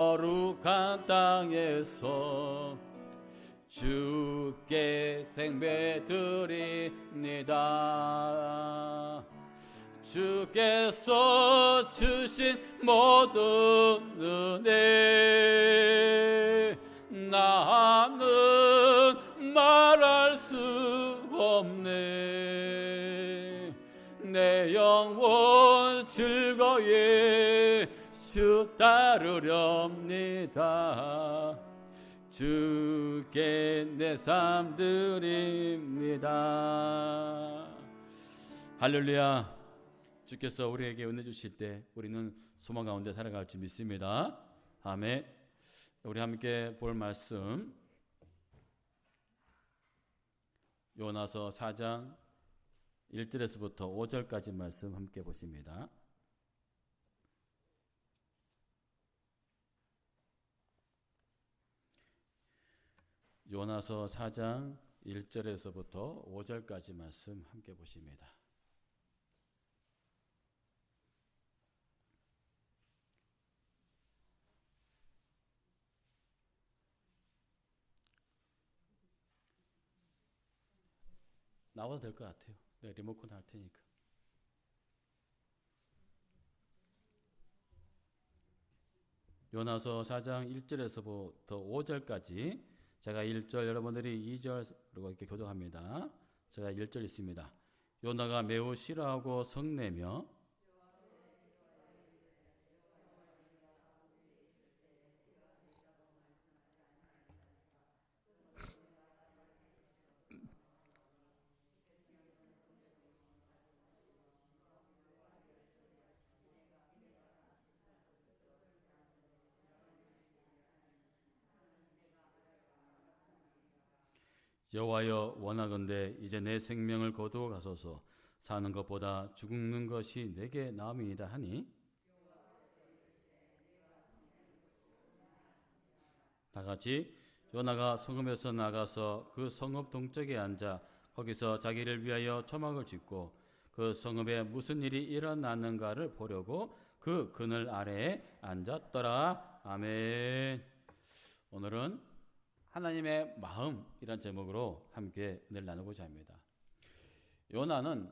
거룩한 땅에서 주께 생배 드립니다. 주께서 주신 모든 은혜 나는 말할 수 없네. 내 영혼 즐거이 주 따르렵니다. 주께 내 삶 드립니다. 할렐루야. 주께서 우리에게 은혜 주실 때 우리는 소망 가운데 살아갈 줄 믿습니다. 아멘. 우리 함께 볼 말씀 요나서 4장 1절에서부터 5절까지 말씀 함께 보십니다. 요나서 4장 1절에서부터 5절까지 말씀 함께 보십니다. 나와도 될 것 같아요. 네, 리모컨 할 테니까. 요나서 4장 1절에서부터 5절까지 제가 1절, 여러분들이 2절로 이렇게 교독합니다. 제가 1절 있습니다. 요나가 매우 싫어하고 성내며 여호와여 원하건대 이제 내 생명을 거두어 가소서. 사는 것보다 죽는 것이 내게 나음이니이다 하니 다같이 요나가 성읍에서 나가서 그 성읍 동쪽에 앉아 거기서 자기를 위하여 초막을 짓고 그 성읍에 무슨 일이 일어났는가를 보려고 그 그늘 아래에 앉았더라. 아멘. 오늘은 하나님의 마음이란 제목으로 함께 은혜를 나누고자 합니다. 요나는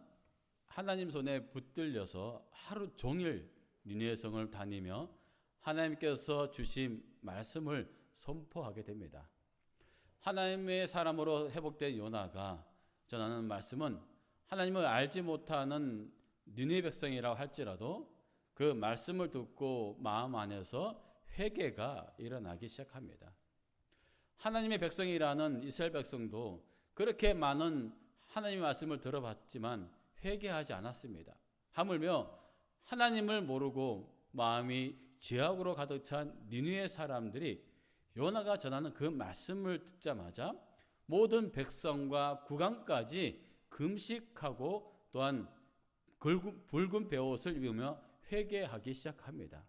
하나님 손에 붙들려서 하루 종일 니느웨 성을 다니며 하나님께서 주신 말씀을 선포하게 됩니다. 하나님의 사람으로 회복된 요나가 전하는 말씀은 하나님을 알지 못하는 니느웨 백성이라고 할지라도 그 말씀을 듣고 마음 안에서 회개가 일어나기 시작합니다. 하나님의 백성이라는 이스라엘 백성도 그렇게 많은 하나님의 말씀을 들어봤지만 회개하지 않았습니다. 하물며 하나님을 모르고 마음이 죄악으로 가득 찬 니느웨 사람들이 요나가 전하는 그 말씀을 듣자마자 모든 백성과 국왕까지 금식하고 또한 붉은 베옷을 입으며 회개하기 시작합니다.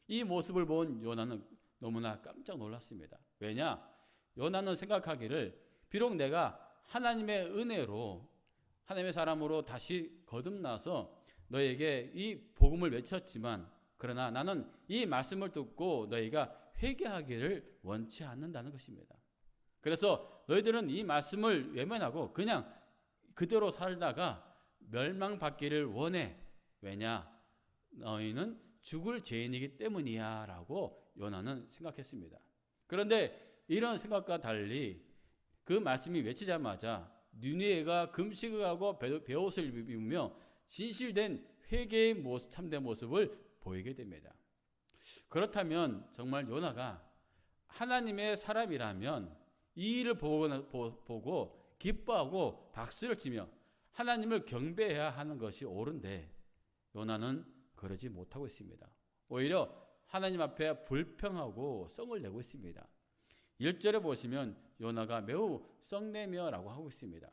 이 모습을 본 요나는 너무나 깜짝 놀랐습니다. 왜냐? 요나는 생각하기를 비록 내가 하나님의 은혜로 하나님의 사람으로 다시 거듭나서 너에게 이 복음을 외쳤지만 그러나 나는 이 말씀을 듣고 너희가 회개하기를 원치 않는다는 것입니다. 그래서 너희들은 이 말씀을 외면하고 그냥 그대로 살다가 멸망받기를 원해. 왜냐? 너희는 죽을 죄인이기 때문이야 라고 요나는 생각했습니다. 그런데 이런 생각과 달리 그 말씀이 외치자마자 니느웨가 금식을 하고 베옷을 입으며 진실된 회개의 모습, 참된 모습을 보이게 됩니다. 그렇다면 정말 요나가 하나님의 사람이라면 이 일을 보고 기뻐하고 박수를 치며 하나님을 경배해야 하는 것이 옳은데 요나는 그러지 못하고 있습니다. 오히려 하나님 앞에 불평하고 썽을 내고 있습니다. 1절에 보시면 요나가 매우 썩내며라고 하고 있습니다.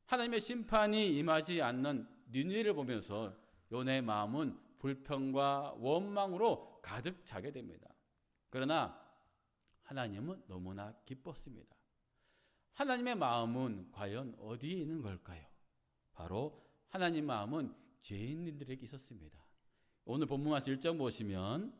하나님의 심판이 임하지 않는 니느웨를 보면서 요나의 마음은 불평과 원망으로 가득 차게 됩니다. 그러나 하나님은 너무나 기뻤습니다. 하나님의 마음은 과연 어디에 있는 걸까요? 바로 하나님 마음은 죄인들에게 있었습니다. 오늘 본문 말씀 1장 보시면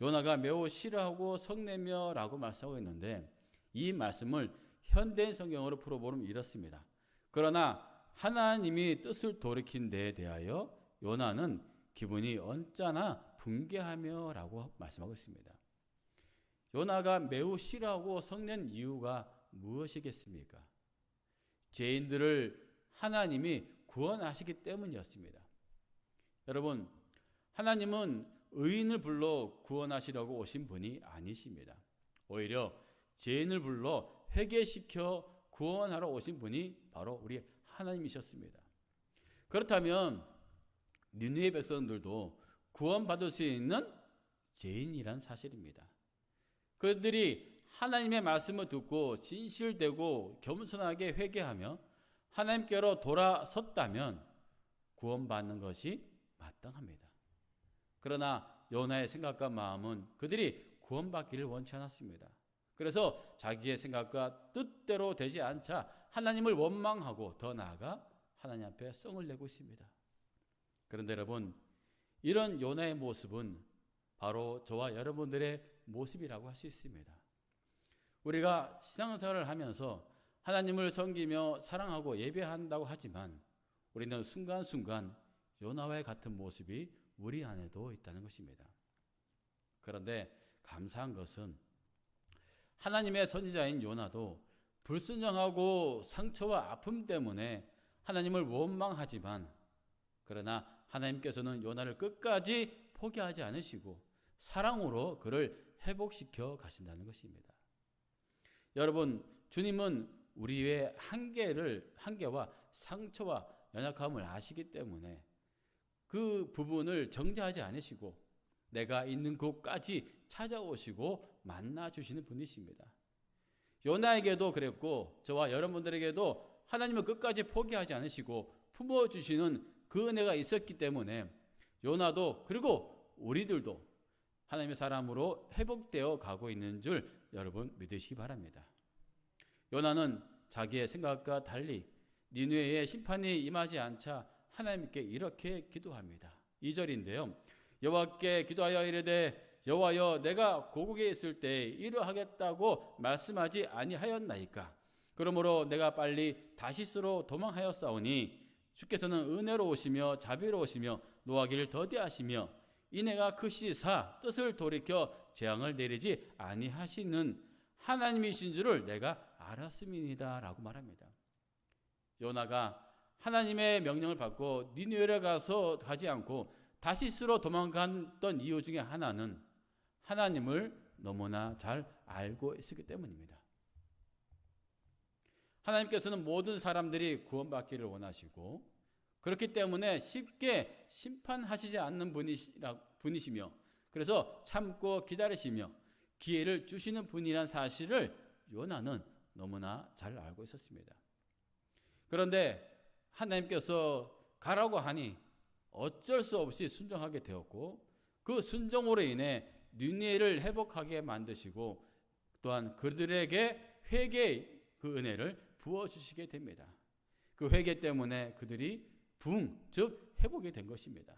요나가 매우 싫어하고 성내며라고 말씀하고 있는데 이 말씀을 현대인 성경으로 풀어보면 이렇습니다. 그러나 하나님이 뜻을 돌이킨 데에 대하여 요나는 기분이 언짢아 분개하며 라고 말씀하고 있습니다. 요나가 매우 싫어하고 성낸 이유가 무엇이겠습니까? 죄인들을 하나님이 구원하시기 때문이었습니다. 여러분, 하나님은 의인을 불러 구원하시려고 오신 분이 아니십니다. 오히려 죄인을 불러 회개시켜 구원하러 오신 분이 바로 우리 하나님이셨습니다. 그렇다면 니느웨 백성들도 구원받을 수 있는 죄인이란 사실입니다. 그들이 하나님의 말씀을 듣고 진실되고 겸손하게 회개하며 하나님께로 돌아섰다면 구원받는 것이 마땅합니다. 그러나 요나의 생각과 마음은 그들이 구원받기를 원치 않았습니다. 그래서 자기의 생각과 뜻대로 되지 않자 하나님을 원망하고 더 나아가 하나님 앞에 성을 내고 있습니다. 그런데 여러분, 이런 요나의 모습은 바로 저와 여러분들의 모습이라고 할 수 있습니다. 우리가 신앙생활을 하면서 하나님을 섬기며 사랑하고 예배한다고 하지만 우리는 순간순간 요나와 같은 모습이 우리 안에도 있다는 것입니다. 그런데 감사한 것은 하나님의 선지자인 요나도 불순종하고 상처와 아픔 때문에 하나님을 원망하지만 그러나 하나님께서는 요나를 끝까지 포기하지 않으시고 사랑으로 그를 회복시켜 가신다는 것입니다. 여러분, 주님은 우리의 한계와 상처와 연약함을 아시기 때문에 그 부분을 정죄하지 않으시고 내가 있는 곳까지 찾아오시고 만나주시는 분이십니다. 요나에게도 그랬고 저와 여러분들에게도 하나님은 끝까지 포기하지 않으시고 품어주시는 그 은혜가 있었기 때문에 요나도 그리고 우리들도 하나님의 사람으로 회복되어 가고 있는 줄 여러분 믿으시기 바랍니다. 요나는 자기의 생각과 달리 니느웨의 심판이 임하지 않자 하나님께 이렇게 기도합니다. 2절인데요. 여호와께 기도하여 이르되 여호와여 내가 고국에 있을 때 이러하겠다고 말씀하지 아니하였나이까. 그러므로 내가 빨리 다시스로 도망하였사오니 주께서는 은혜로우시며 자비로우시며 노하기를 더디하시며 이내가 크시사 뜻을 돌이켜 재앙을 내리지 아니하시는 하나님이신 줄을 내가 알았음이니이다 라고 말합니다. 요나가 하나님의 명령을 받고 니느웨에 가지 않고 다시스로 도망갔던 이유 중에 하나는 하나님을 너무나 잘 알고 있었기 때문입니다. 하나님께서는 모든 사람들이 구원받기를 원하시고 그렇기 때문에 쉽게 심판하시지 않는 분이시며 그래서 참고 기다리시며 기회를 주시는 분이란 사실을 요나는 너무나 잘 알고 있었습니다. 그런데 하나님께서 가라고 하니 어쩔 수 없이 순종하게 되었고 그 순종으로 인해 니느웨를 회복하게 만드시고 또한 그들에게 회개의 그 은혜를 부어주시게 됩니다. 그 회개 때문에 그들이 즉 회복이 된 것입니다.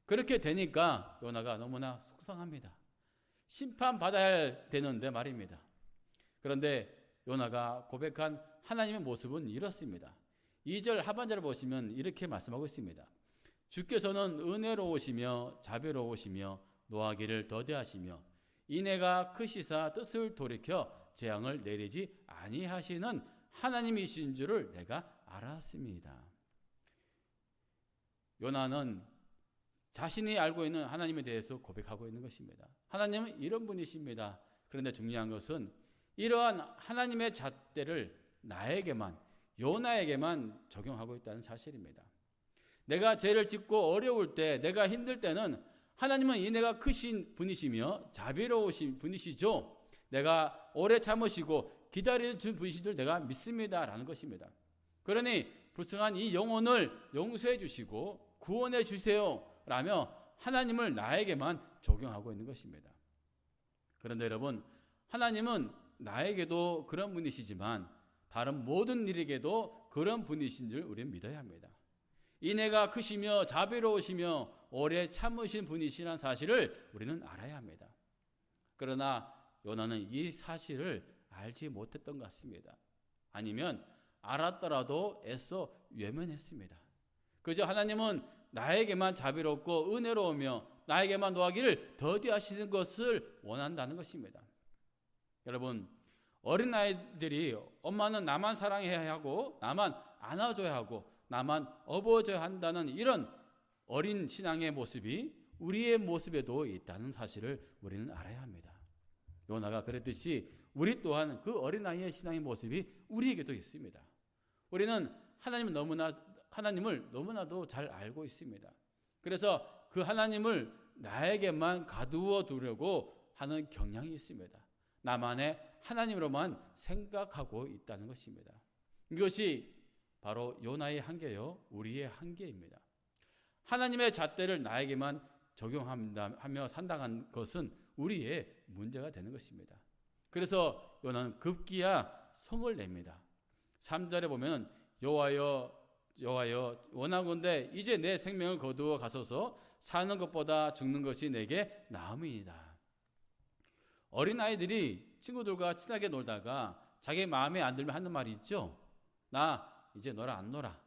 그렇게 되니까 요나가 너무나 속상합니다. 심판받아야 되는데 말입니다. 그런데 요나가 고백한 하나님의 모습은 이렇습니다. 2절 하반절을 보시면 이렇게 말씀하고 있습니다. 주께서는 은혜로우시며 자비로우시며 노하기를 더디하시며 이내가 크시사 뜻을 돌이켜 재앙을 내리지 아니하시는 하나님이신 줄을 내가 알았습니다. 요나는 자신이 알고 있는 하나님에 대해서 고백하고 있는 것입니다. 하나님은 이런 분이십니다. 그런데 중요한 것은 이러한 하나님의 잣대를 나에게만 요나에게만 적용하고 있다는 사실입니다. 내가 죄를 짓고 어려울 때 내가 힘들 때는 하나님은 이내가 크신 분이시며 자비로우신 분이시죠. 내가 오래 참으시고 기다려준 분이신 줄 내가 믿습니다라는 것입니다. 그러니 불쌍한 이 영혼을 용서해 주시고 구원해 주세요 라며 하나님을 나에게만 적용하고 있는 것입니다. 그런데 여러분, 하나님은 나에게도 그런 분이시지만 다른 모든 일에게도 그런 분이신 줄 우리는 믿어야 합니다. 이내가 크시며 자비로우시며 오래 참으신 분이시라는 사실을 우리는 알아야 합니다. 그러나 요나는 이 사실을 알지 못했던 것 같습니다. 아니면 알았더라도 애써 외면했습니다. 그저 하나님은 나에게만 자비롭고 은혜로우며 나에게만 노하기를 더디하시는 것을 원한다는 것입니다. 여러분, 어린아이들이 엄마는 나만 사랑해야 하고 나만 안아줘야 하고 나만 업어줘야 한다는 이런 어린 신앙의 모습이 우리의 모습에도 있다는 사실을 우리는 알아야 합니다. 요나가 그랬듯이 우리 또한 그 어린아이의 신앙의 모습이 우리에게도 있습니다. 우리는 하나님을 너무나도 잘 알고 있습니다. 그래서 그 하나님을 나에게만 가두어 두려고 하는 경향이 있습니다. 나만의 하나님으로만 생각하고 있다는 것입니다. 이것이 바로 요나의 한계요, 우리의 한계입니다. 하나님의 잣대를 나에게만 적용하며 산다는 것은 우리의 문제가 되는 것입니다. 그래서 요나는 급기야 성을 냅니다. 3절에 보면 여호와여 원하건대 이제 내 생명을 거두어 가소서 사는 것보다 죽는 것이 내게 나음이니이다. 어린아이들이 친구들과 친하게 놀다가 자기 마음에 안 들면 하는 말이 있죠. 나 이제 너랑 안 놀아.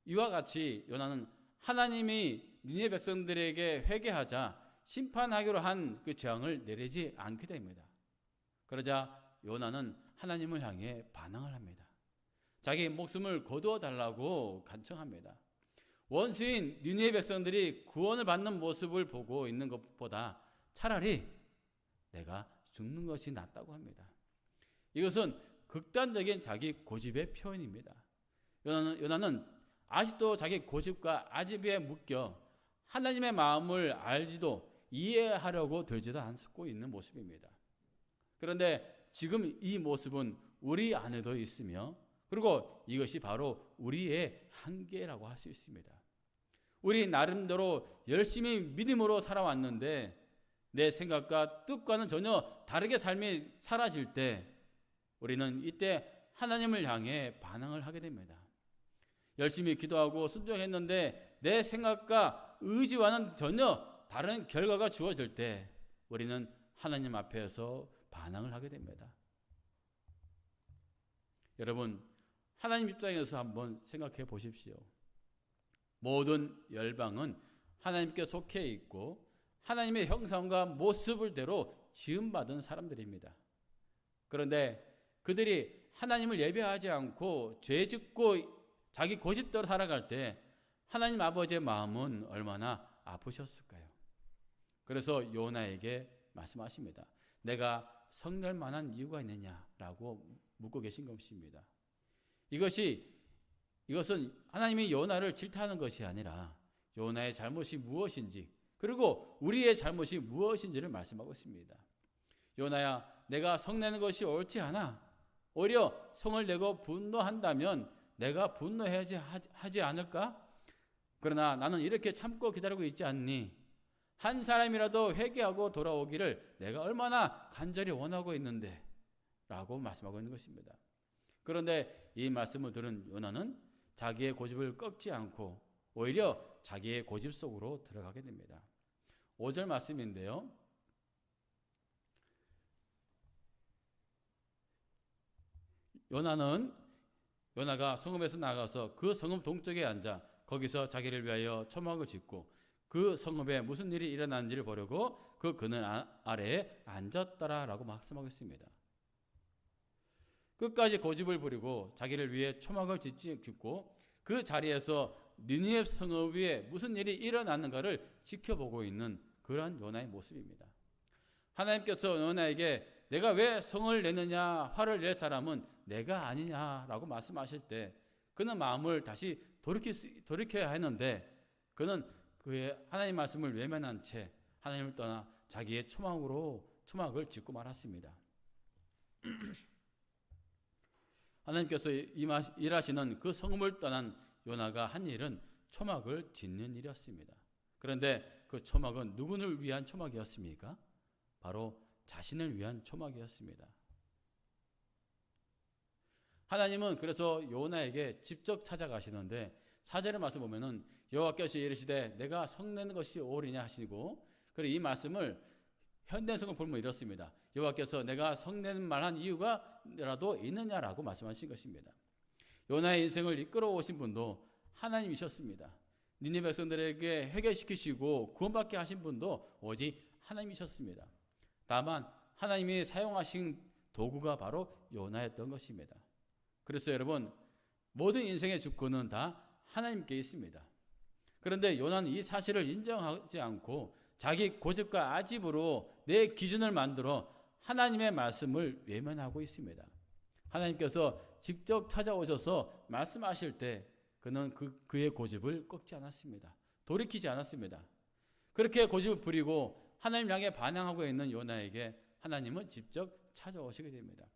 이와 같이 요나는 하나님이 니네 백성들에게 회개하자 심판하기로 한 그 재앙을 내리지 않게 됩니다. 그러자 요나는 하나님을 향해 반항을 합니다. 자기 목숨을 거두어 달라고 간청합니다. 원수인 니느웨 백성들이 구원을 받는 모습을 보고 있는 것보다 차라리 내가 죽는 것이 낫다고 합니다. 이것은 극단적인 자기 고집의 표현입니다. 요나는 아직도 자기 고집과 아집에 묶여 하나님의 마음을 알지도 이해하려고 들지도 않고 있는 모습입니다. 그런데 지금 이 모습은 우리 안에도 있으며 그리고 이것이 바로 우리의 한계라고 할 수 있습니다. 우리 나름대로 열심히 믿음으로 살아왔는데 내 생각과 뜻과는 전혀 다르게 삶이 사라질 때 우리는 이때 하나님을 향해 반항을 하게 됩니다. 열심히 기도하고 순종했는데 내 생각과 의지와는 전혀 다른 결과가 주어질 때 우리는 하나님 앞에서 반항을 하게 됩니다. 여러분, 하나님 입장에서 한번 생각해 보십시오. 모든 열방은 하나님께 속해 있고 하나님의 형상과 모습을 대로 지음받은 사람들입니다. 그런데 그들이 하나님을 예배하지 않고 죄짓고 자기 고집대로 살아갈 때 하나님 아버지의 마음은 얼마나 아프셨을까요? 그래서 요나에게 말씀하십니다. 내가 성낼 만한 이유가 있느냐라고 묻고 계신 것입니다. 이것은 하나님이 요나를 질타하는 것이 아니라 요나의 잘못이 무엇인지 그리고 우리의 잘못이 무엇인지를 말씀하고 있습니다. 요나야, 내가 성내는 것이 옳지 않아. 오히려 성을 내고 분노한다면 내가 분노해야지 하지 않을까? 그러나 나는 이렇게 참고 기다리고 있지 않니? 한 사람이라도 회개하고 돌아오기를 내가 얼마나 간절히 원하고 있는데 라고 말씀하고 있는 것입니다. 그런데 이 말씀을 들은 요나는 자기의 고집을 꺾지 않고 오히려 자기의 고집 속으로 들어가게 됩니다. 5절 말씀인데요. 요나가 성읍에서 나가서 그 성읍 동쪽에 앉아 거기서 자기를 위하여 초막을 짓고 그 성읍에 무슨 일이 일어났는지를 보려고 그 그늘 아래에 앉았더라라고 말씀하고 있습니다. 끝까지 고집을 부리고 자기를 위해 초막을 짓고 그 자리에서 니느웨 성읍 위에 무슨 일이 일어났는가를 지켜보고 있는 그러한 요나의 모습입니다. 하나님께서 요나에게 내가 왜 성을 내느냐 화를 낼 사람은 내가 아니냐라고 말씀하실 때 그는 마음을 다시 돌이켜야 했는데 그는 그의 하나님 말씀을 외면한 채 하나님을 떠나 자기의 초막을 짓고 말았습니다. 하나님께서 일하시는 그 성읍을 떠난 요나가 한 일은 초막을 짓는 일이었습니다. 그런데 그 초막은 누구를 위한 초막이었습니까? 바로 자신을 위한 초막이었습니다. 하나님은 그래서 요나에게 직접 찾아가시는데 4절의 말씀 보면은 여호와께서 이르시되 내가 성내는 것이 옳으냐 하시고 그리고 이 말씀을 현대성을 보면 이렇습니다. 여호와께서 내가 성내는 말한 이유가라도 있느냐라고 말씀하신 것입니다. 요나의 인생을 이끌어 오신 분도 하나님이셨습니다. 니네 백성들에게 해결시키시고 구원받게 하신 분도 오직 하나님이셨습니다. 다만 하나님이 사용하신 도구가 바로 요나였던 것입니다. 그래서 여러분, 모든 인생의 주권은 다 하나님께 있습니다. 그런데 요나는 이 사실을 인정하지 않고 자기 고집과 아집으로 내 기준을 만들어 하나님의 말씀을 외면하고 있습니다. 하나님께서 직접 찾아오셔서 말씀하실 때 그는 그의 고집을 꺾지 않았습니다. 돌이키지 않았습니다. 그렇게 고집을 부리고 하나님 향해 반항하고 있는 요나에게 하나님은 직접 찾아오시게 됩니다.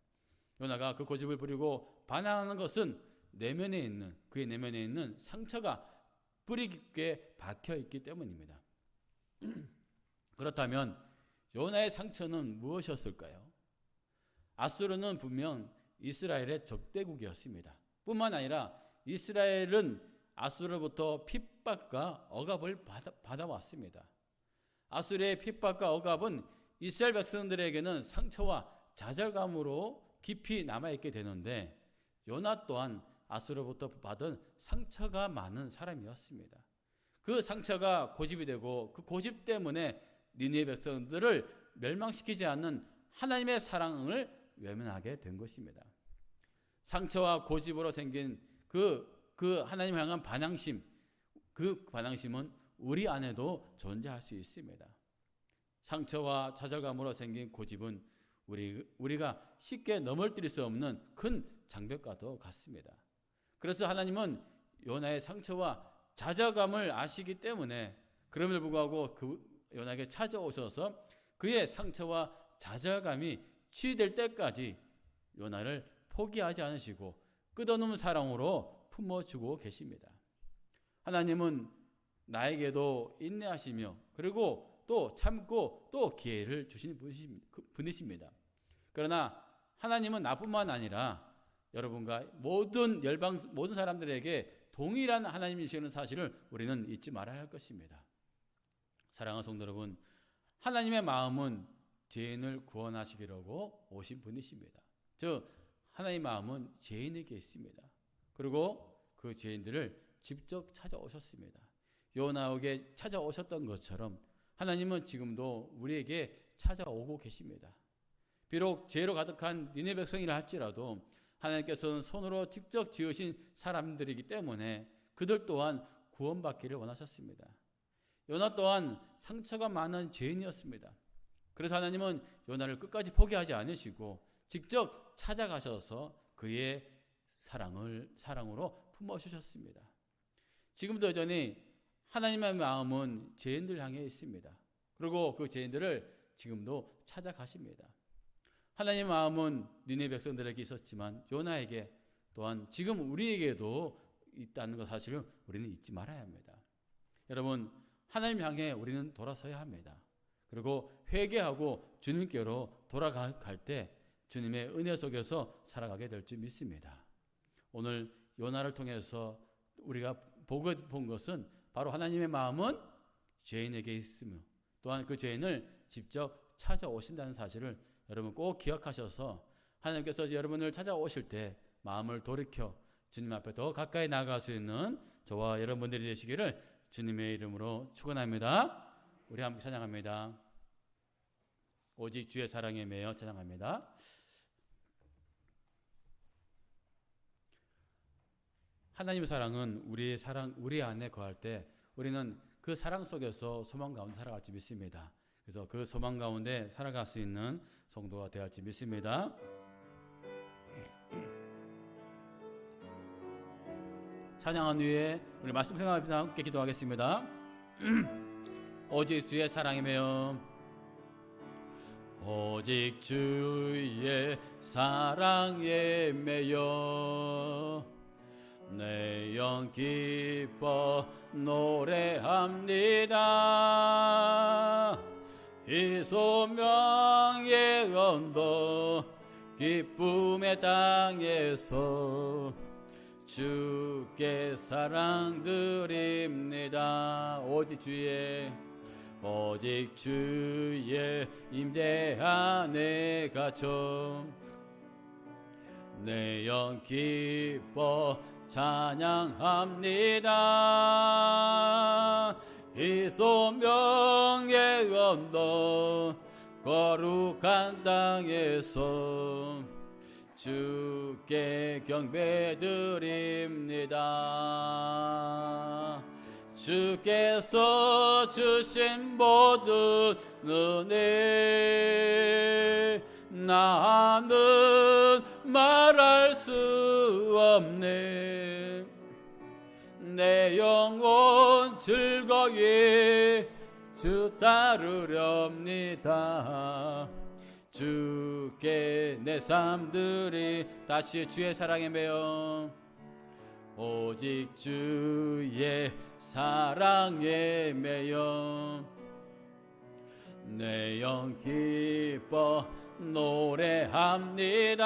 요나가 그 고집을 부리고 반항하는 것은 그의 내면에 있는 상처가 뿌리 깊게 박혀 있기 때문입니다. 그렇다면 요나의 상처는 무엇이었을까요? 아수르는 분명 이스라엘의 적대국이었습니다. 뿐만 아니라 이스라엘은 아수르로부터 핍박과 억압을 받아왔습니다. 아수르의 핍박과 억압은 이스라엘 백성들에게는 상처와 좌절감으로 깊이 남아있게 되는데 요나 또한 아수르로부터 받은 상처가 많은 사람이었습니다. 그 상처가 고집이 되고 그 고집 때문에 니느웨 백성들을 멸망시키지 않는 하나님의 사랑을 외면하게 된 것입니다. 상처와 고집으로 생긴 그 하나님 향한 반항심, 그 반항심은 우리 안에도 존재할 수 있습니다. 상처와 좌절감으로 생긴 고집은 우리가 쉽게 넘어뜨릴 수 없는 큰 장벽과도 같습니다. 그래서 하나님은 요나의 상처와 좌절감을 아시기 때문에 그럼에도 불구하고 요나에게 찾아오셔서 그의 상처와 좌절감이 치유될 때까지 요나를 포기하지 않으시고 끝없는 사랑으로 품어주고 계십니다. 하나님은 나에게도 인내하시며 그리고 또 참고 또 기회를 주시는 분이십니다. 그러나 하나님은 나뿐만 아니라 여러분과 모든 사람들에게 동일한 하나님이시는 사실을 우리는 잊지 말아야 할 것입니다. 사랑하는 성도 여러분, 하나님의 마음은 죄인을 구원하시기라고 오신 분이십니다. 즉 하나님의 마음은 죄인에게 있습니다. 그리고 그 죄인들을 직접 찾아오셨습니다. 요나에게 찾아오셨던 것처럼 하나님은 지금도 우리에게 찾아오고 계십니다. 비록 죄로 가득한 니느웨 백성이라 할지라도 하나님께서는 손으로 직접 지으신 사람들이기 때문에 그들 또한 구원받기를 원하셨습니다. 요나 또한 상처가 많은 죄인이었습니다. 그래서 하나님은 요나를 끝까지 포기하지 않으시고 직접 찾아가셔서 그의 사랑으로 품어주셨습니다. 지금도 여전히 하나님의 마음은 죄인들 향해 있습니다. 그리고 그 죄인들을 지금도 찾아가십니다. 하나님의 마음은 니느웨 백성들에게 있었지만 요나에게 또한 지금 우리에게도 있다는 것 사실을 우리는 잊지 말아야 합니다. 여러분, 하나님 향해 우리는 돌아서야 합니다. 그리고 회개하고 주님께로 돌아갈 때 주님의 은혜 속에서 살아가게 될 줄 믿습니다. 오늘 요나를 통해서 우리가 본 것은 바로 하나님의 마음은 죄인에게 있으며 또한 그 죄인을 직접 찾아오신다는 사실을 여러분 꼭 기억하셔서 하나님께서 여러분을 찾아오실 때 마음을 돌이켜 주님 앞에 더 가까이 나아갈 수 있는 저와 여러분들이 되시기를 주님의 이름으로 축원합니다. 우리 함께 찬양합니다. 오직 주의 사랑에 매여 찬양합니다. 하나님의 사랑은 우리 안에 거할 때 우리는 그 사랑 속에서 소망 가운데 살아갈 줄 믿습니다. 그래서 그 소망 가운데 살아갈 수 있는 성도가 되어야 할 줄 믿습니다. 찬양한 후에 우리 말씀 생각하면서 함께 기도하겠습니다. 오직 주의 사랑에 매여 오직 주의 사랑에 매여 내 영 기뻐 노래합니다. 이 소명의 언덕 기쁨의 땅에서 주께 사랑 드립니다. 오직 주의 오직 주의 임재 안에 갇혀 내 영 기뻐 찬양합니다. 이 소명의 언덕 거룩한 땅에서 주께 경배드립니다. 주께서 주신 모든 은혜 나는 말할 수 없네. 내 영혼 즐거이 주 따르렵니다. 주께 내 삶들이 다시 주의 사랑에 매여 오직 주의 사랑에 매여 내 영 기뻐 노래합니다.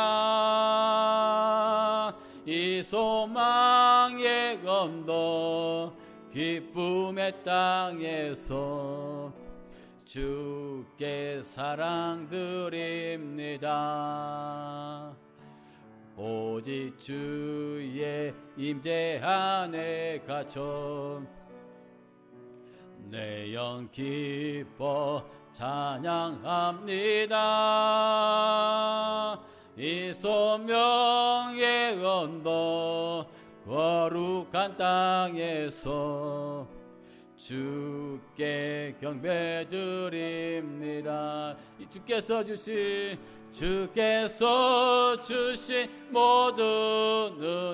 이 소망의 언덕 기쁨의 땅에서 주께 사랑 드립니다. 오직 주의 임재 안에 갇혀 내 영 기뻐 찬양합니다. 이 소명의 언덕 거룩한 땅에서 주께 경배드립니다. 주께서 주신 모든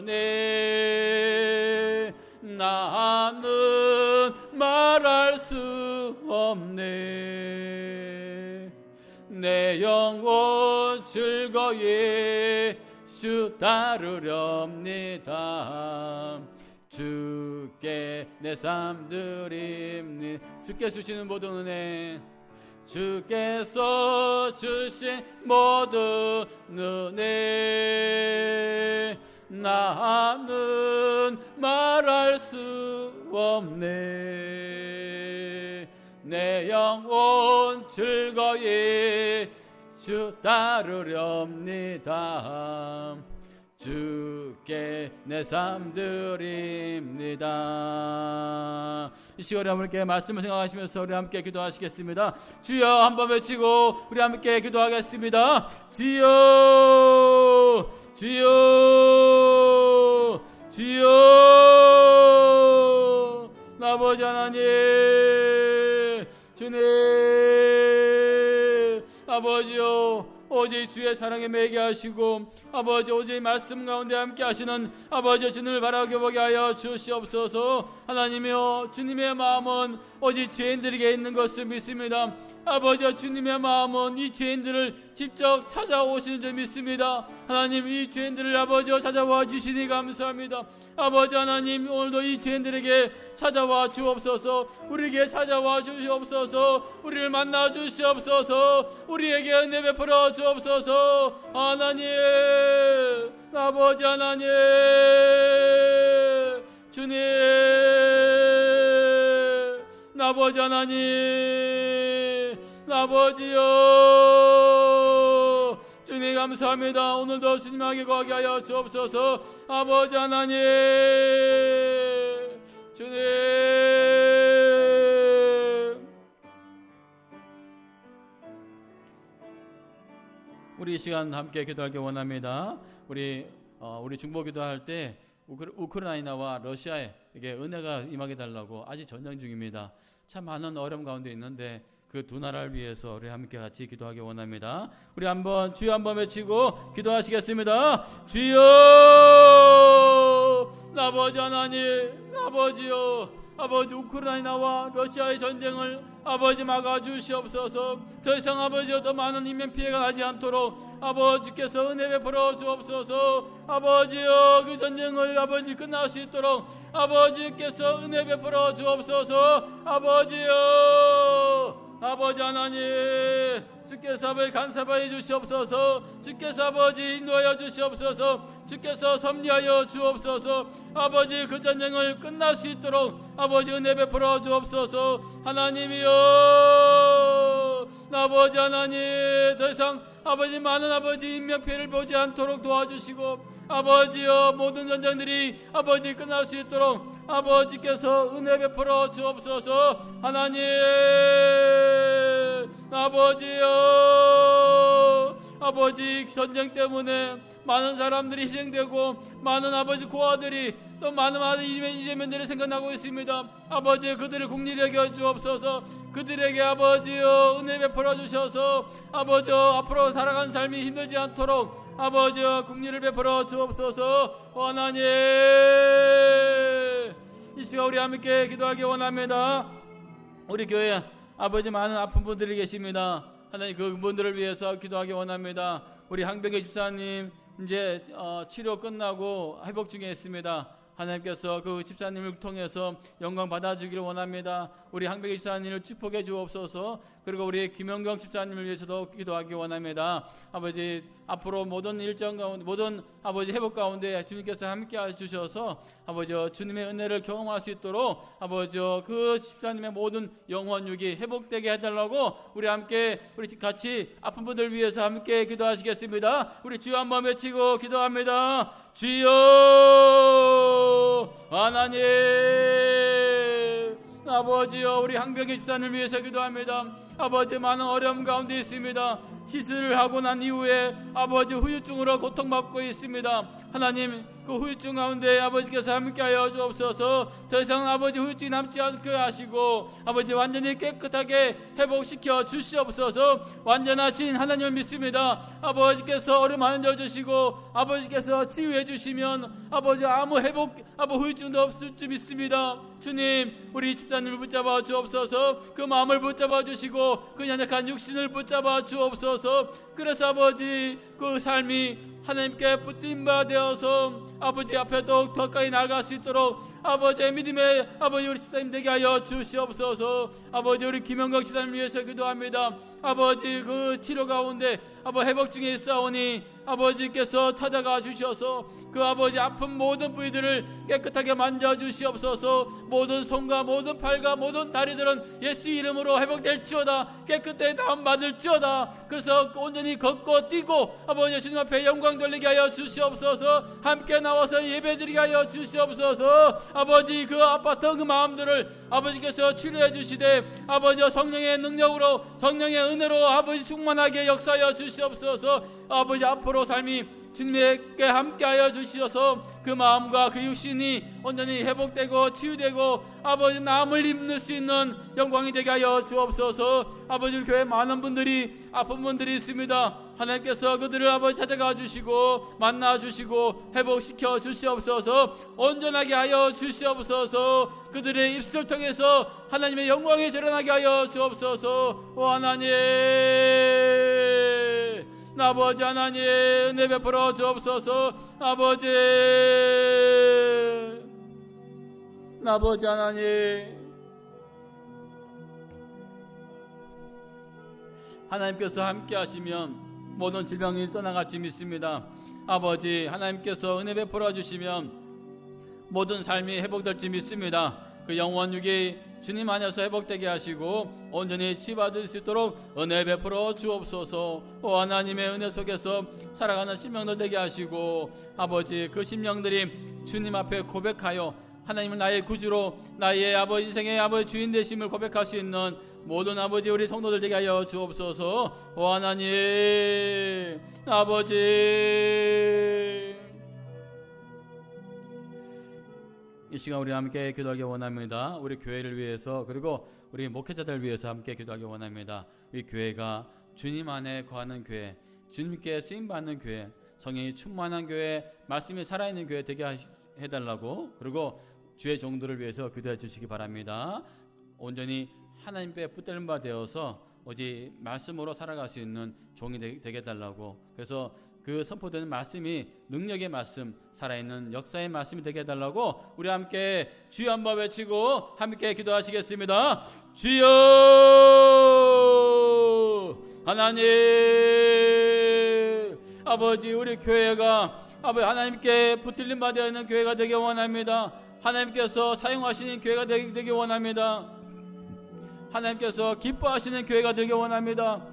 은혜 나는 말할 수 없네. 내 영혼 즐거이 주 따르렵니다. 주께 내 삶 드립니다. 주께서 주시는 모든 은혜 주께서 주신 모든 은혜 나는 말할 수 없네. 내 영혼 즐거이 주 따르렵니다. 주께 내 삶 드립니다. 이 시간에 함께 말씀을 생각하시면서 우리 함께 기도하시겠습니다. 주여 한번 외치고 우리 함께 기도하겠습니다. 주여 주여 주여 아버지 하나님 주님 아버지요 오직 주의 사랑에 매게 하시고 아버지 오직 말씀 가운데 함께 하시는 아버지 주님을 바라게 보게 하여 주시옵소서. 하나님이여 주님의 마음은 오직 죄인들에게 있는 것을 믿습니다. 아버지 주님의 마음은 이 죄인들을 직접 찾아오시는 줄 믿습니다. 하나님 이 죄인들을 아버지 찾아와 주시니 감사합니다. 아버지 하나님 오늘도 이 죄인들에게 찾아와 주옵소서. 우리에게 찾아와 주시옵소서. 우리를 만나 주시옵소서. 우리에게 은혜 베풀어 주옵소서. 하나님 아버지 하나님 주님 아버지 하나님 아버지여 주님 감사합니다. 오늘도 주님에게 거하게 하여 주옵소서. 아버지 하나님 주님 우리 이 시간 함께 기도하기 원합니다. 우리 중보 기도할 때 우크라이나와 러시아에 이게 은혜가 임하게 달라고 아직 전쟁 중입니다. 참 많은 어려움 가운데 있는데 그 두 나라를 위해서 우리 함께 같이 기도하기 원합니다. 우리 한번 주여 한번 외치고 기도하시겠습니다. 주여 아버지 하나님 아버지요 아버지 우크라이나와 러시아의 전쟁을 아버지 막아주시옵소서. 더 이상 아버지여 더 많은 인명 피해가 나지 않도록 아버지께서 은혜 베풀어 주옵소서. 아버지여 그 전쟁을 아버지 끝날 수 있도록 아버지께서 은혜 베풀어 주옵소서. 아버지여 아버지 하나님, 주께서 아버지 간섭하여 주시옵소서. 주께서 아버지 인도하여 주시옵소서. 주께서 섭리하여 주옵소서. 아버지 그 전쟁을 끝날 수 있도록 아버지 은혜 베풀어 주옵소서. 하나님이여, 아버지 하나님, 더 이상 아버지 많은 아버지 인명피해를 보지 않도록 도와주시고, 아버지여 모든 전쟁들이 아버지 끝날 수 있도록 아버지께서 은혜 베풀어 주옵소서. 하나님, 아버지여, 아버지 전쟁 때문에 많은 사람들이 희생되고 많은 아버지 고아들이 또 많은 이재민들이 생겨나고 있습니다. 아버지 그들을 긍휼히 여겨 주옵소서. 그들에게 아버지여 은혜 베풀어 주셔서 아버지여 앞으로 살아가는 삶이 힘들지 않도록 아버지여 긍휼을 베풀어 주옵소서. 하나님, 이 시간 우리 함께 기도하기 원합니다. 우리 교회 아버지 많은 아픈 분들이 계십니다. 하나님 그 분들을 위해서 기도하기 원합니다. 우리 항백의 집사님 이제 치료 끝나고 회복 중에 있습니다. 하나님께서 그 집사님을 통해서 영광 받아주기를 원합니다. 우리 항백의 집사님을 축복해 주옵소서. 그리고 우리 김영경 집사님을 위해서도 기도하기 원합니다. 아버지 앞으로 모든 일정 가운데 모든 아버지 회복 가운데 주님께서 함께 해주셔서 아버지 주님의 은혜를 경험할 수 있도록 아버지 그 집사님의 모든 영혼 유기 회복되게 해달라고 우리 함께 우리 같이 아픈 분들 위해서 함께 기도하시겠습니다. 우리 주여 한번 외치고 기도합니다. 주여 하나님, 아버지여 우리 항백의 집사님을 위해서 기도합니다. 아버지 많은 어려움 가운데 있습니다. 시술을 하고 난 이후에 아버지 후유증으로 고통받고 있습니다. 하나님 그 후유증 가운데 아버지께서 함께하여 주옵소서. 더 이상 아버지 후유증이 남지 않게 하시고 아버지 완전히 깨끗하게 회복시켜 주시옵소서. 완전하신 하나님을 믿습니다. 아버지께서 얼음 만져 주시고 아버지께서 치유해 주시면 아버지 아무 후유증도 없을 줄 믿습니다. 주님 우리 집사님을 붙잡아 주옵소서. 그 마음을 붙잡아 주시고 그 연약한 육신을 붙잡아 주옵소서. 그래서 아버지 그 삶이 하나님께 붙임바 되어서 아버지 앞에 더욱 더 가까이 나아갈 수 있도록 아버지의 믿음의 아버지 우리 집사님 되게 하여 주시옵소서. 아버지 우리 김영경 집사님을 위해서 기도합니다. 아버지 그 치료 가운데 아버지 회복 중에 있사오니 아버지께서 찾아가 주셔서 그 아버지 아픈 모든 부위들을 깨끗하게 만져 주시옵소서. 모든 손과 모든 팔과 모든 다리들은 예수 이름으로 회복될지어다. 깨끗하게 다운받을지어다. 그래서 온전히 걷고 뛰고 아버지 주님 앞에 영광 돌리게 하여 주시옵소서. 함께 나와서 예배드리게 하여 주시옵소서. 아버지 그 아팠던 그 마음들을 아버지께서 치료해 주시되 아버지 성령의 능력으로 성령의 은혜로 아버지 충만하게 역사하여 주시옵소서. 아버지 앞으로 삶이 주님께 함께하여 주시어서 그 마음과 그 육신이 온전히 회복되고 치유되고 아버지 남을 입는 수 있는 영광이 되게 하여 주옵소서. 아버지 교회 많은 분들이 아픈 분들이 있습니다. 하나님께서 그들을 아버지 찾아가 주시고 만나 주시고 회복시켜 주시옵소서. 온전하게 하여 주시옵소서. 그들의 입술을 통해서 하나님의 영광이 드러나게 하여 주옵소서. 오 하나님, 아버지 하나님 은혜 베풀어 주옵소서. 아버지 하나님, 하나님께서 함께 하시면 모든 질병이 떠나갈 줄 믿습니다. 아버지 하나님께서 은혜 베풀어 주시면 모든 삶이 회복될 줄 믿습니다. 그 영원 육이 주님 안에서 회복되게 하시고 온전히 치유받을 수 있도록 은혜 베풀어 주옵소서. 오 하나님의 은혜 속에서 살아가는 심령들 되게 하시고 아버지 그 심령들이 주님 앞에 고백하여 하나님을 나의 구주로 나의 아버지 인생의 아버지 주인 되심을 고백할 수 있는 모든 아버지 우리 성도들 되게 하여 주옵소서. 오 하나님, 아버지 이 시간 우리 함께 기도하기 원합니다. 우리 교회를 위해서 그리고 우리 목회자들 위해서 함께 기도하기 원합니다. 이 교회가 주님 안에 거하는 교회, 주님께 쓰임받는 교회, 성령이 충만한 교회, 말씀이 살아있는 교회 되게 해달라고 그리고 주의 종들을 위해서 기도해 주시기 바랍니다. 온전히 하나님께 붙들린 바 되어서 오직 말씀으로 살아갈 수 있는 종이 되게 해달라고. 그래서 그 선포되는 말씀이 능력의 말씀, 살아있는 역사의 말씀이 되게 해달라고 우리 함께 주여 한번 외치고 함께 기도하시겠습니다. 주여 하나님 아버지 우리 교회가 아버지 하나님께 붙들림 받아 있는 교회가 되기 원합니다. 하나님께서 사용하시는 교회가 되기 원합니다. 하나님께서 기뻐하시는 교회가 되기 원합니다.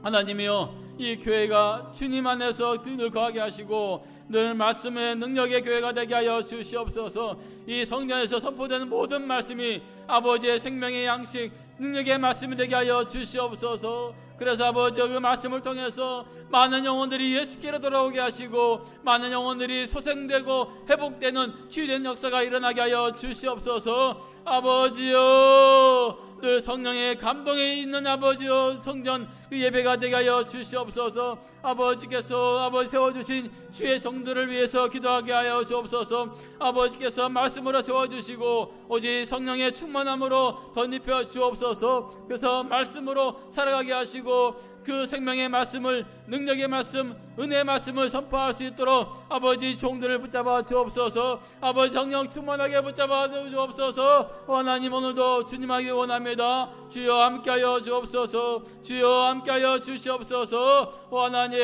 하나님이여 이 교회가 주님 안에서 늘 거하게 하시고 늘 말씀의 능력의 교회가 되게 하여 주시옵소서. 이 성전에서 선포되는 모든 말씀이 아버지의 생명의 양식 능력의 말씀이 되게 하여 주시옵소서. 그래서 아버지 그 말씀을 통해서 많은 영혼들이 예수께로 돌아오게 하시고 많은 영혼들이 소생되고 회복되는 치유된 역사가 일어나게 하여 주시옵소서. 아버지여 늘 성령의 감동에 있는 아버지여 성전 그 예배가 되게 하여 주시옵소서. 아버지께서 아버지 세워주신 주의 종들을 위해서 기도하게 하여 주옵소서. 아버지께서 말씀으로 세워주시고 오직 성령의 충만함으로 덧입혀 주옵소서. 그래서 말씀으로 살아가게 하시고 그 생명의 말씀을 능력의 말씀 은혜의 말씀을 선포할 수 있도록 아버지 종들을 붙잡아 주옵소서. 아버지 성령 충만하게 붙잡아 주옵소서. 하나님 오늘도 주님하기 원합니다. 주여 함께하여 주옵소서. 주여 함께하여 주시옵소서. 하나님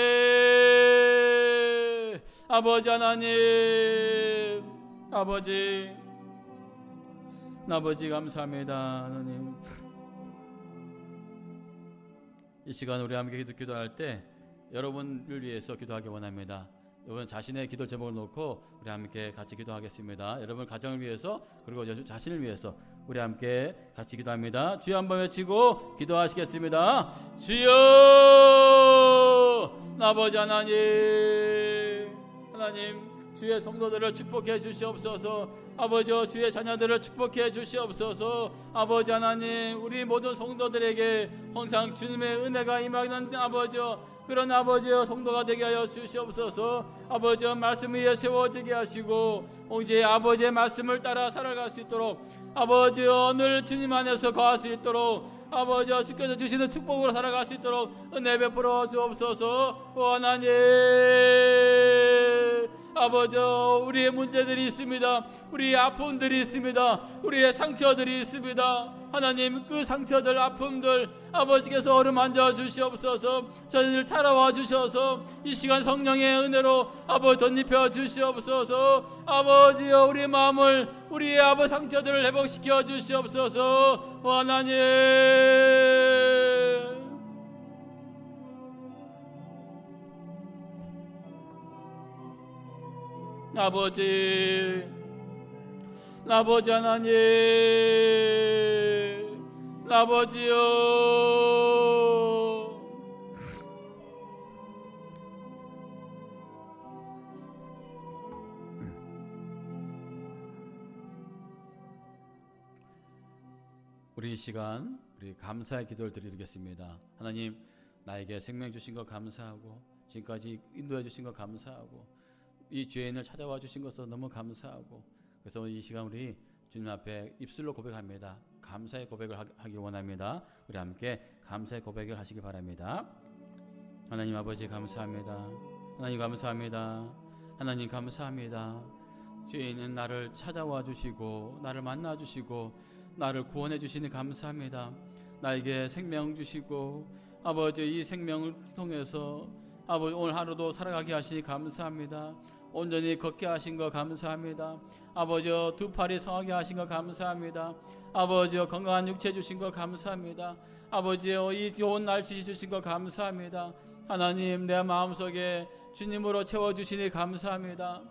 아버지 하나님 아버지 감사합니다. 하나님 이 시간 우리 함께 기도할 때 여러분을 위해서 기도하기 원합니다. 여러분 자신의 기도 제목을 놓고 우리 함께 같이 기도하겠습니다. 여러분 가정을 위해서 그리고 자신을 위해서 우리 함께 같이 기도합니다. 주여 한번 외치고 기도하시겠습니다. 주여 아버지 하나님 주의 성도들을 축복해 주시옵소서. 아버지 주의 자녀들을 축복해 주시옵소서. 아버지 하나님 우리 모든 성도들에게 항상 주님의 은혜가 임하는 아버지 그런 아버지 성도가 되게 하여 주시옵소서. 아버지 말씀 위에 세워지게 하시고 오직 아버지의 말씀을 따라 살아갈 수 있도록 아버지 늘 주님 안에서 거할 수 있도록 아버지 주께서 주시는 축복으로 살아갈 수 있도록 은혜 베풀어 주옵소서. 하나님 아버지 우리의 문제들이 있습니다. 우리의 아픔들이 있습니다. 우리의 상처들이 있습니다. 하나님 그 상처들 아픔들 아버지께서 어루만져 주시옵소서. 저희를 찾아와 주셔서 이 시간 성령의 은혜로 아버지 덧입혀 주시옵소서. 아버지여 우리 마음을 우리의 아버지 상처들을 회복시켜 주시옵소서. 하나님 아버지 하나님 아버지요 우리 이 시간 우리 감사의 기도를 드리겠습니다. 하나님 나에게 생명 주신 것 감사하고 지금까지 인도해 주신 것 감사하고 이 죄인을 찾아와 주신 것을 너무 감사하고 그래서 이 시간 우리 주님 앞에 입술로 고백합니다. 감사의 고백을 하기 원합니다. 우리 함께 감사의 고백을 하시기 바랍니다. 하나님 아버지 감사합니다. 하나님 감사합니다. 하나님 감사합니다. 죄인은 나를 찾아와 주시고 나를 만나 주시고 나를 구원해 주시니 감사합니다. 나에게 생명 주시고 아버지 이 생명을 통해서 아버지 오늘 하루도 살아가게 하시니 감사합니다. 온전히 걷게 하신 거 감사합니다. 아버지 두 팔이 성하게 하신 거 감사합니다. 아버지 건강한 육체 주신 거 감사합니다. 아버지 이 좋은 날씨 주신 거 감사합니다. 하나님 내 마음속에 주님으로 채워주시니 감사합니다.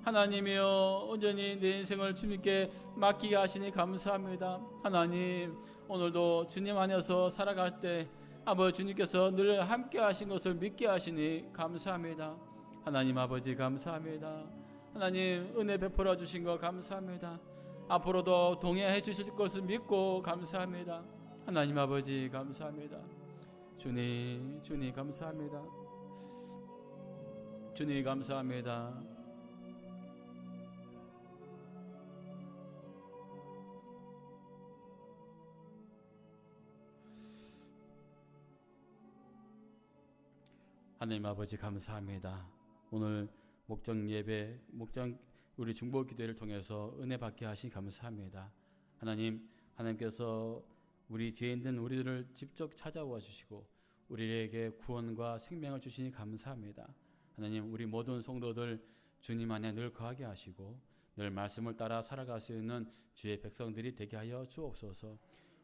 하나님이여 온전히 내 인생을 주님께 맡기게 하시니 감사합니다. 하나님 오늘도 주님 안에서 살아갈 때 아버지 주님께서 늘 함께 하신 것을 믿게 하시니 감사합니다. 하나님 아버지 감사합니다. 하나님 은혜 베풀어 주신 거 감사합니다. 앞으로도 동행해 주실 것을 믿고 감사합니다. 하나님 아버지 감사합니다. 주님 감사합니다. 주님 감사합니다. 하나님 아버지 감사합니다. 오늘 목장 예배, 목장 우리 중보 기도를 통해서 은혜 받게 하시 감사합니다. 하나님께서 우리 죄인된 우리들을 직접 찾아와 주시고 우리에게 구원과 생명을 주시니 감사합니다. 하나님, 우리 모든 성도들 주님 안에 늘 거하게 하시고 늘 말씀을 따라 살아갈 수 있는 주의 백성들이 되게 하여 주옵소서.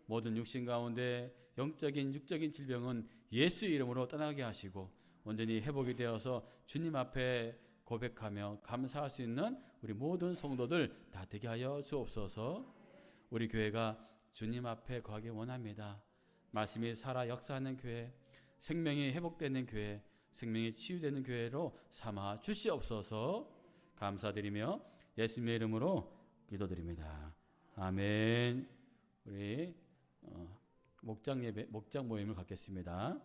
모든 육신 가운데 영적인 육적인 질병은 예수 이름으로 떠나게 하시고 온전히 회복이 되어서 주님 앞에 고백하며 감사할 수 있는 우리 모든 성도들 다 되게 하여 주옵소서. 우리 교회가 주님 앞에 거하기 원합니다. 말씀이 살아 역사하는 교회, 생명이 회복되는 교회, 생명이 치유되는 교회로 삼아 주시옵소서. 감사드리며 예수님의 이름으로 기도드립니다. 아멘. 우리 목장 모임을 갖겠습니다.